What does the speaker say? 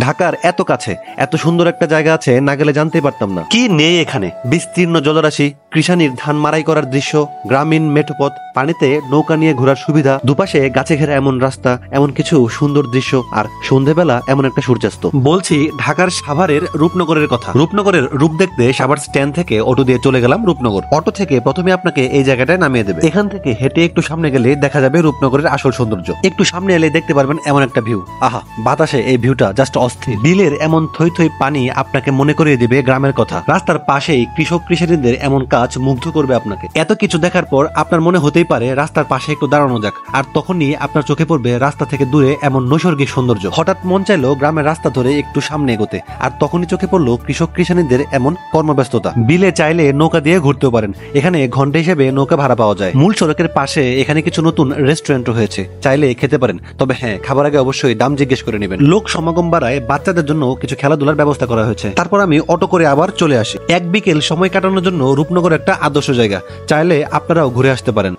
ঢাকার এত কাছে এত সুন্দর একটা জায়গা আছে, না গেলে জানতেই পারতাম না। কি নেই এখানে? বিস্তীর্ণ জলরাশি, কৃষানির ধান মারাই করার দৃশ্য, গ্রামীণ মেঠোপথ, পানিতে নৌকা নিয়ে ঘোরার সুবিধা, দুপাশে গাছে ঘেরা এমন রাস্তা, এমন কিছু সুন্দর দৃশ্য, আর সন্ধেবেলা এমন একটা সূর্যাস্ত। বলছি ঢাকার সাভারের রূপনগরের কথা। রূপনগরের রূপ দেখতে সাভার স্ট্যান্ড থেকে অটো দিয়ে চলে গেলাম রূপনগর। অটো থেকে প্রথমে আপনাকে এই জায়গাটায় নামিয়ে দেবে। এখান থেকে হেঁটে একটু সামনে গেলে দেখা যাবে রূপনগরের আসল সৌন্দর্য। একটু সামনে এলে দেখতে পারবেন এমন একটা ভিউ। আহা, বাতাসে এই ভিউটা জাস্ট অস্থির। বিলের এমন থই থই পানি আপনাকে মনে করিয়ে দিবে গ্রামের কথা। রাস্তার পাশেই কৃষক কৃষানীদের এমন কাজ মুগ্ধ করবে আপনাকে। এত কিছু দেখার পর আপনার মনে হতেই পারে রাস্তার পাশে একটু দাঁড়ানো যাক, আর তখনই আপনার চোখে পড়বে রাস্তা থেকে দূরে এমন নৈসর্গিক সৌন্দর্য। হঠাৎ মন চাইলো গ্রামের রাস্তা ধরে একটু সামনে এগোতে, আর তখনই চোখে পড়লো কৃষক কৃষানীদের এমন কর্মব্যস্ততা। বিলে চাইলে নৌকা দিয়ে ঘুরতেও পারেন, এখানে ঘন্টা হিসেবে নৌকা ভাড়া পাওয়া যায়। মূল সড়কের পাশে এখানে কিছু নতুন রেস্টুরেন্ট হয়েছে, চাইলে খেতে পারেন, তবে হ্যাঁ, খাবার আগে অবশ্যই দাম জিজ্ঞেস করে নেবেন। লোক সমাগম বাড়ায় বাচ্চাদের জন্য কিছু খেলাধুলার ব্যবস্থা করা হয়েছে। তারপর আমি অটো করে আবার চলে আসি। এক বিকেল সময় কাটানোর জন্য রূপনগর একটা আদর্শ জায়গা, চাইলে আপনারাও ঘুরে আসতে পারেন।